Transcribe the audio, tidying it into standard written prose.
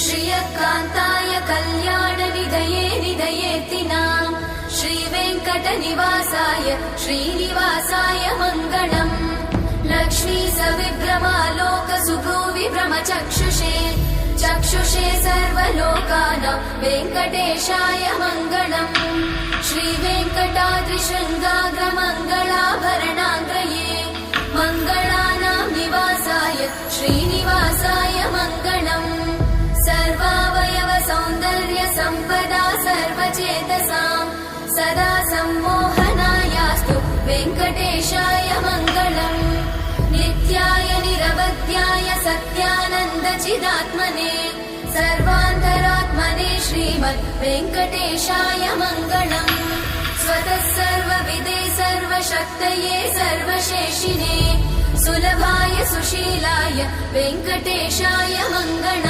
श्रियकान्ताय कल्याणनिधये निधयेत्तिनाम् श्रीवेङ्कटनिवासाय श्रीनिवासाय मङ्गलम् लक्ष्मी सविभ्रमालोकसुभ्रूविभ्रमचक्षुषे चक्षुषे सर्वलोकानां वेङ्कटेशाय मङ्गलम् श्रीवेङ्कटाद्रिशृङ्गाग्रमङ्गलाभरणाङ्ग्रये मङ्गलानां निवासाय श्रीनिवासाय मङ्गलम् सर्वावयव सौन्दर्य सम्पदा सर्वचेतसां सदा सम्मोहनायास्तु वेङ्कटेशाय मङ्गलम् नित्याय निरवध्याय सत्यानन्दचिदात्मने सर्वान्तरात्मने श्रीमद् वेङ्कटेशाय मङ्गलम् स्वतः सर्वविदे सर्वशक्तये सर्वशेषिने सुलभाय सुशीलाय वेङ्कटेशाय मङ्गलम्।